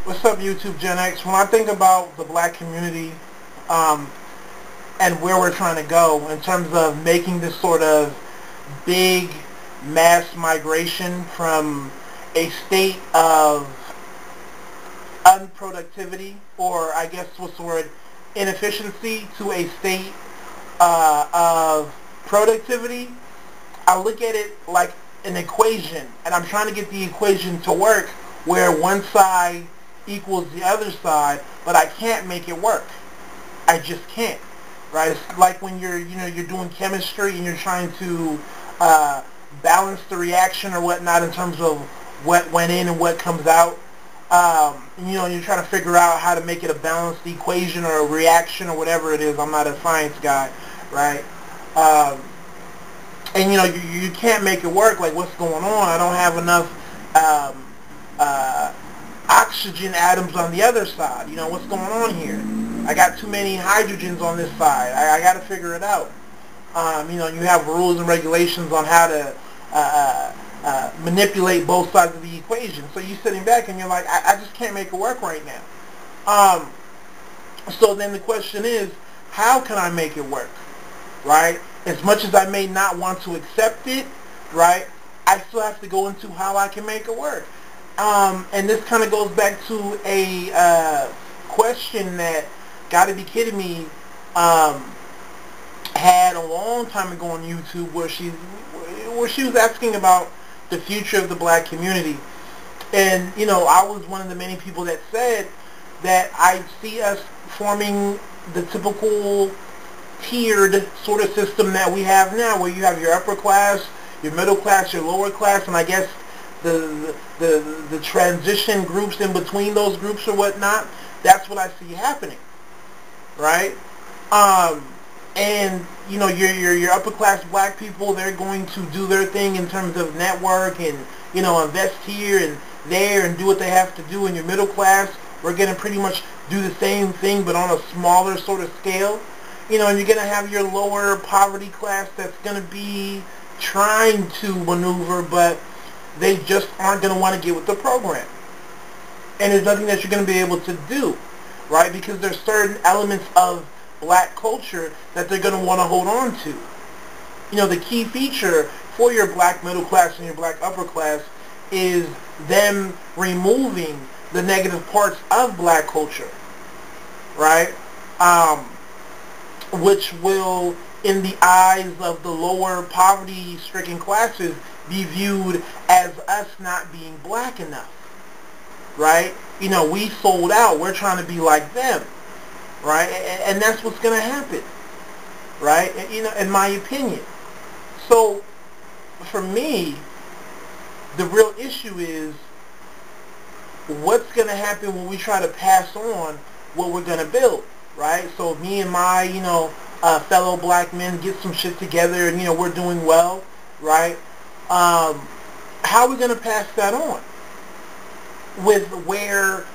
What's up, YouTube Gen X? When I think about the black community um, and where we're trying to go in terms of making this sort of big mass migration from a state of unproductivity, or I guess what's the word, inefficiency, to a state of productivity, I look at it like an equation, and I'm trying to get the equation to work where one side equals the other side, but I can't make it work. I just can't, right? It's like when you're doing chemistry and you're trying to uh, balance the reaction or whatnot in terms of what went in and what comes out. You're trying to figure out how to make it a balanced equation or a reaction or whatever it is. I'm not a science guy, right? Um, and you can't make it work. Like, what's going on? I don't have enough um, uh, oxygen atoms on the other side. What's going on here? I got too many hydrogens on this side. I got to figure it out. You have rules and regulations on how to manipulate both sides of the equation. So you're sitting back and you're like, I just can't make it work right now. So then the question is, how can I make it work, right? As much as I may not want to accept it, right, I still have to go into how I can make it work. And this kind of goes back to a question that, gotta be kidding me, had a long time ago on YouTube where she was asking about the future of the black community. And, I was one of the many people that said that I see us forming the typical tiered sort of system that we have now, where you have your upper class, your middle class, your lower class, and I guess the transition groups in between those groups or whatnot. That's what I see happening, right? And your upper class black people, they're going to do their thing in terms of network and invest here and there and do what they have to do. In your middle class, we're going to pretty much do the same thing but on a smaller sort of scale. And you're going to have your lower poverty class that's going to be trying to maneuver, but they just aren't going to want to get with the program. And there's nothing that you're going to be able to do, right? Because there's certain elements of black culture that they're going to want to hold on to. The key feature for your black middle class and your black upper class is them removing the negative parts of black culture, right? Which will, in the eyes of the lower poverty-stricken classes, be viewed as us not being black enough, right? We sold out. We're trying to be like them, right? And that's what's going to happen, right? In my opinion. So, for me, the real issue is what's going to happen when we try to pass on what we're going to build, right? So me and my, fellow black men get some shit together and, we're doing well, right? How are we going to pass that on with where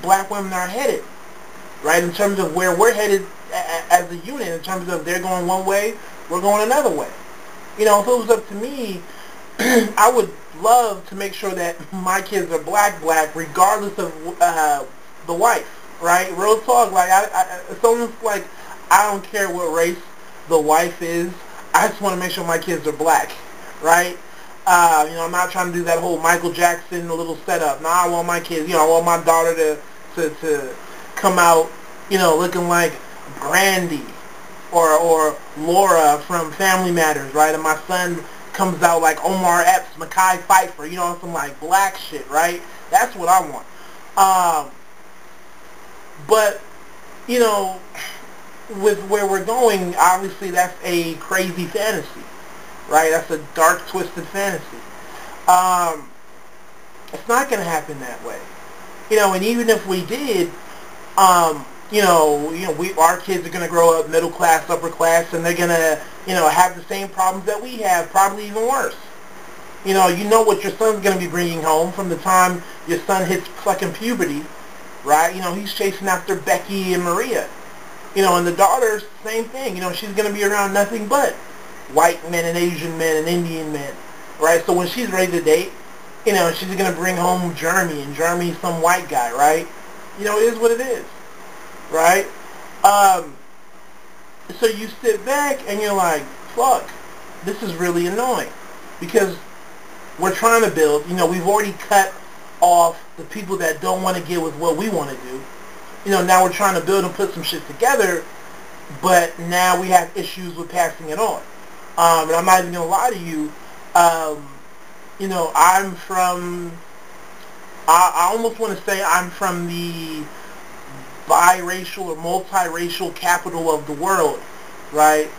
black women are headed, right? In terms of where we're headed as a unit, in terms of they're going one way, we're going another way. If it was up to me, I would love to make sure that my kids are black, regardless of the wife, right? Real talk, like, it's almost like I don't care what race the wife is. I just want to make sure my kids are black, right? I'm not trying to do that whole Michael Jackson little setup. No, I want my kids, I want my daughter to come out, looking like Brandy or Laura from Family Matters, right? And my son comes out like Omar Epps, Mekhi Phifer, some like black shit, right? That's what I want. But, with where we're going, obviously that's a crazy fantasy, right? That's a dark, twisted fantasy. It's not going to happen that way. And even if we did, our kids are going to grow up middle class, upper class, and they're going to, have the same problems that we have, probably even worse. You know what your son's going to be bringing home from the time your son hits fucking puberty, right? He's chasing after Becky and Maria. And the daughter, same thing. She's going to be around nothing but white men and Asian men and Indian men, right? So when she's ready to date, You know, she's going to bring home Jeremy, and Jeremy's some white guy, right? You know, it is what it is, right? Um, so you sit back and you're like, fuck, this is really annoying. Because we're trying to build, you know, we've already cut off the people that don't want to get with what we want to do. You know, now we're trying to build and put some shit together, but now we have issues with passing it on. And I'm not even going to lie to you, you know, I'm from, I almost want to say I'm from the biracial or multiracial capital of the world, right?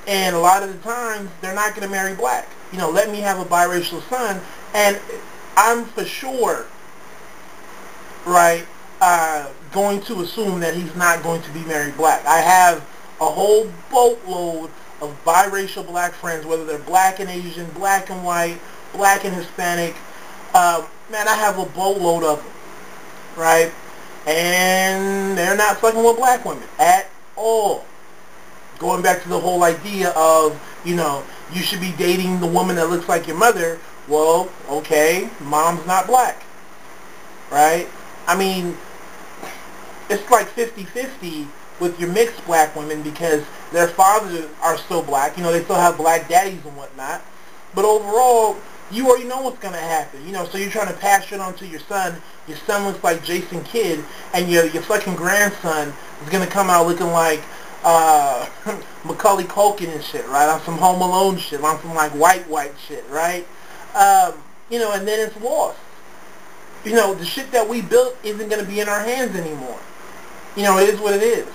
And a lot of the times, they're not going to marry black. You know, let me have a biracial son, and I'm for sure, right, going to assume that he's not going to be married black. I have a whole boatload of biracial black friends, whether they're black and Asian, black and white, black and Hispanic. Man, I have a boatload of them, right? And they're not fucking with black women at all. Going back to the whole idea of, you know, you should be dating the woman that looks like your mother. Well, okay, mom's not black, right? I mean, it's like 50-50 with your mixed black women because their fathers are still black. You know, they still have black daddies and whatnot. But overall, you already know what's going to happen. You know, so you're trying to pass it on to your son. Your son looks like Jason Kidd, and your fucking grandson is going to come out looking like Macaulay Culkin and shit, right? On some Home Alone shit, on some like white shit, right? You know, and then it's lost. You know, the shit that we built isn't going to be in our hands anymore. You know, it is what it is,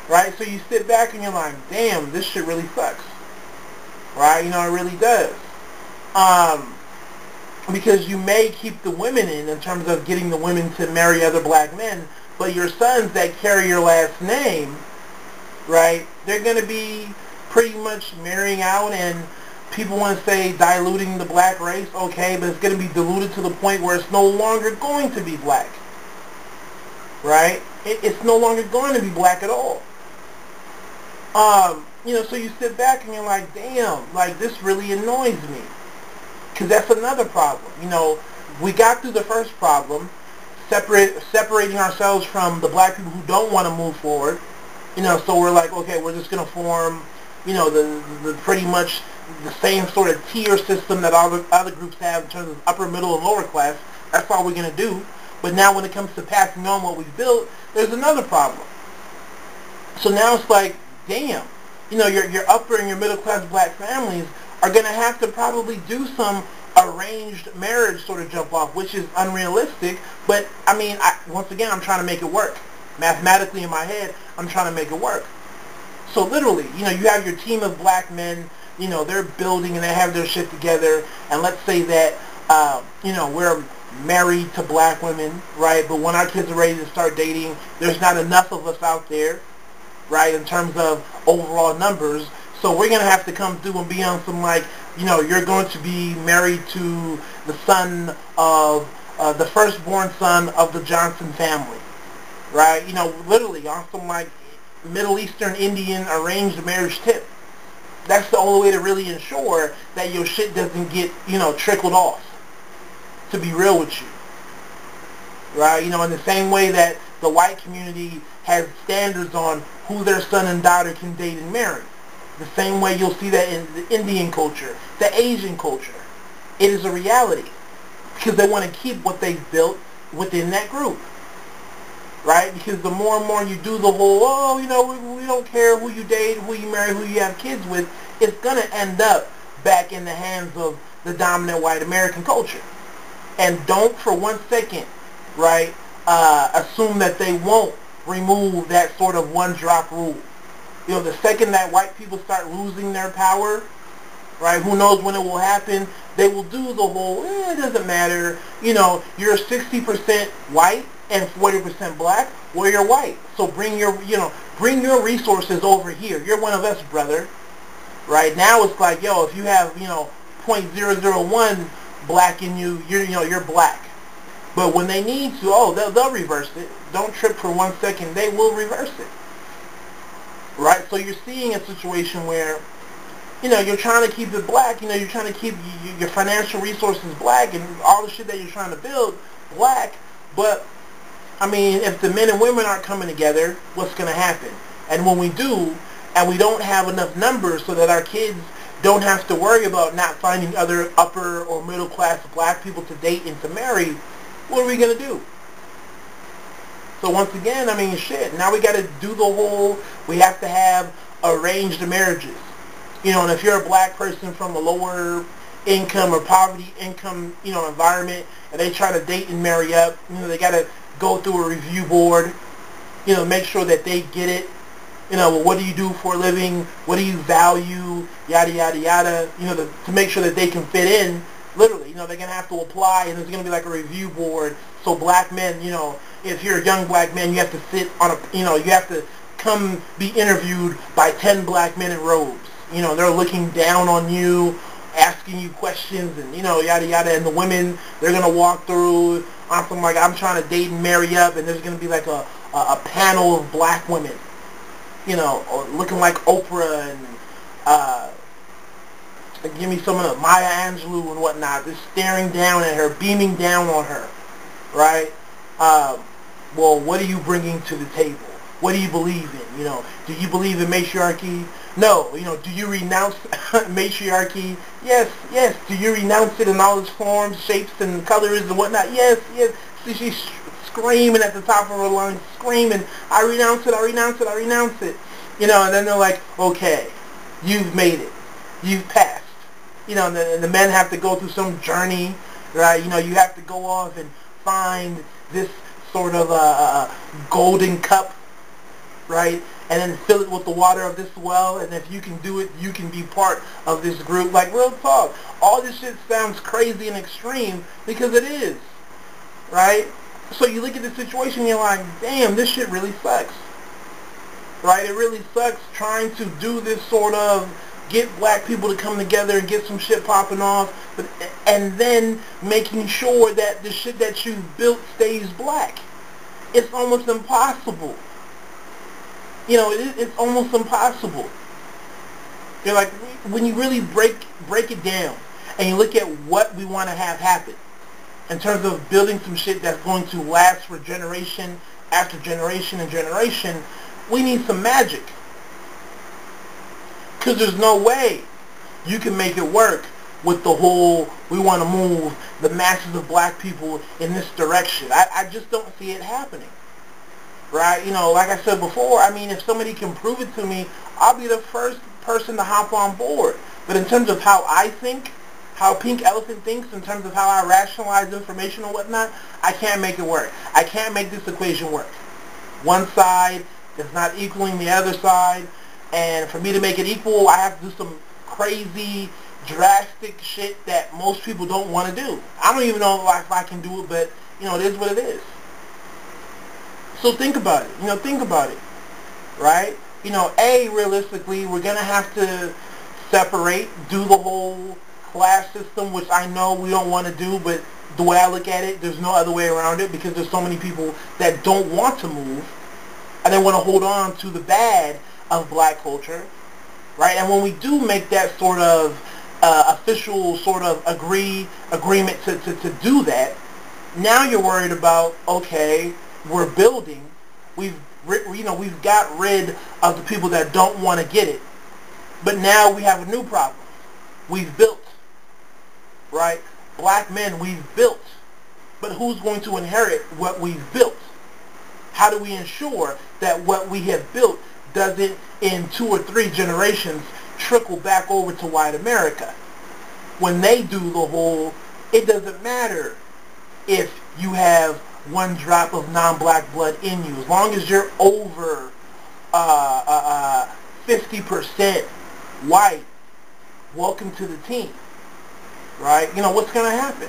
right? So you sit back and you're like, damn, this shit really sucks, right? You know, it really does. Because you may keep the women in terms of getting the women to marry other black men, but your sons that carry your last name, right, they're going to be pretty much marrying out, and people want to say diluting the black race, okay, but it's going to be diluted to the point where it's no longer going to be black, right? It's no longer going to be black at all. You know, so you sit back and you're like, damn, like, this really annoys me. Because that's another problem. You know, we got through the first problem, separating ourselves from the black people who don't want to move forward. You know, so we're like, okay, we're just going to form, you know, the pretty much the same sort of tier system that all the other groups have in terms of upper, middle, and lower class. That's all we're going to do. But now when it comes to passing on what we've built, there's another problem. So now it's like, damn, you know, your upper and your middle class black families are going to have to probably do some arranged marriage sort of jump off, which is unrealistic. But, I mean, once again, I'm trying to make it work. Mathematically in my head, I'm trying to make it work. So literally, you know, you have your team of black men, you know, they're building and they have their shit together. And let's say that, you know, we're married to black women, right? But when our kids are ready to start dating, there's not enough of us out there, right, in terms of overall numbers. So we're going to have to come through and be on some, like, you know, you're going to be married to the son of, the firstborn son of the Johnson family, right? You know, literally on some, like, Middle Eastern Indian arranged marriage tip. That's the only way to really ensure that your shit doesn't get, you know, trickled off, to be real with you, right? You know, in the same way that the white community has standards on who their son and daughter can date and marry. The same way you'll see that in the Indian culture, the Asian culture. It is a reality because they want to keep what they've built within that group, right? Because the more and more you do the whole, oh, you know, we don't care who you date, who you marry, who you have kids with, it's going to end up back in the hands of the dominant white American culture. And don't for 1 second, right, assume that they won't remove that sort of one-drop rule. You know, the second that white people start losing their power, right, who knows when it will happen, they will do the whole, it doesn't matter, you know, you're 60% white and 40% black, well, you're white. So bring your, you know, bring your resources over here. You're one of us, brother. Right now it's like, yo, if you have, you know, 0.001 black in you, you know, you're black. But when they need to, oh, they'll reverse it. Don't trip for 1 second. They will reverse it. Right? So you're seeing a situation where You're trying to keep it black. You're trying to keep your financial resources black and all the shit that you're trying to build black. But, I mean, if the men and women aren't coming together, what's going to happen? And when we do, and we don't have enough numbers so that our kids don't have to worry about not finding other upper or middle class black people to date and to marry, what are we going to do? So once again, I mean, shit, now we got to do the whole, we have to have arranged marriages. And if you're a black person from a lower income or poverty income, environment, and they try to date and marry up, they got to go through a review board, make sure that they get it. Well, what do you do for a living? What do you value? Yada, yada, yada. To make sure that they can fit in, literally, they're going to have to apply, and there's going to be like a review board. So black men, if you're a young black man, you have to sit on you have to come be interviewed by 10 black men in robes. They're looking down on you, asking you questions, and, yada, yada. And the women, they're going to walk through on something like, I'm trying to date and marry up, and there's going to be like a panel of black women, looking like Oprah and give me some of the Maya Angelou and whatnot, just staring down at her, beaming down on her, right? Well, what are you bringing to the table? What do you believe in? Do you believe in matriarchy? No. Do you renounce matriarchy? Yes, yes. Do you renounce it in all its forms, shapes, and colors and whatnot? Yes, yes. See, she's screaming at the top of her lungs, screaming, I renounce it, I renounce it, I renounce it. And then they're like, okay, you've made it. You've passed. And the men have to go through some journey, right? You have to go off and find this sort of golden cup, right? And then fill it with the water of this well, and if you can do it, you can be part of this group. Like, real talk. All this shit sounds crazy and extreme because it is, right? So you look at the situation and you're like, damn, this shit really sucks, right? It really sucks trying to do this sort of get black people to come together and get some shit popping off, and then making sure that the shit that you've built stays black. It's almost impossible. It's almost impossible. You're like, when you really break it down and you look at what we want to have happen in terms of building some shit that's going to last for generation after generation and generation, we need some magic. Because there's no way you can make it work with the whole, we want to move the masses of black people in this direction. I just don't see it happening. Right? Like I said before, I mean, if somebody can prove it to me, I'll be the first person to hop on board. But in terms of how I think, how Pink Elephant thinks, in terms of how I rationalize information and whatnot, I can't make it work. I can't make this equation work. One side is not equaling the other side, and for me to make it equal, I have to do some crazy, drastic shit that most people don't want to do. I don't even know if I can do it, but, it is what it is. So think about it. Think about it, right? Realistically, we're going to have to separate, do the whole class system, which I know we don't want to do, but the way I look at it, there's no other way around it because there's so many people that don't want to move and they want to hold on to the bad of black culture, right? And when we do make that sort of official sort of agreement to do that, now you're worried about, okay, we're building, we've got rid of the people that don't want to get it, but now we have a new problem. We've built, right? Black men, we've built, but who's going to inherit what we've built? How do we ensure that what we have built doesn't, in 2 or 3 generations, trickle back over to white America? When they do the whole, it doesn't matter if you have 1 drop of non-black blood in you. As long as you're over 50% white, welcome to the team. Right? What's going to happen?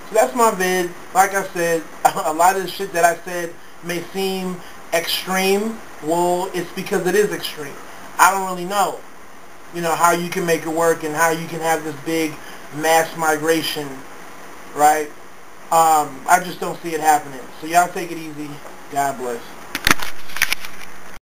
So that's my vid. Like I said, a lot of the shit that I said may seem extreme. Well, it's because it is extreme. I don't really know, how you can make it work and how you can have this big mass migration, right? I just don't see it happening. So y'all take it easy. God bless.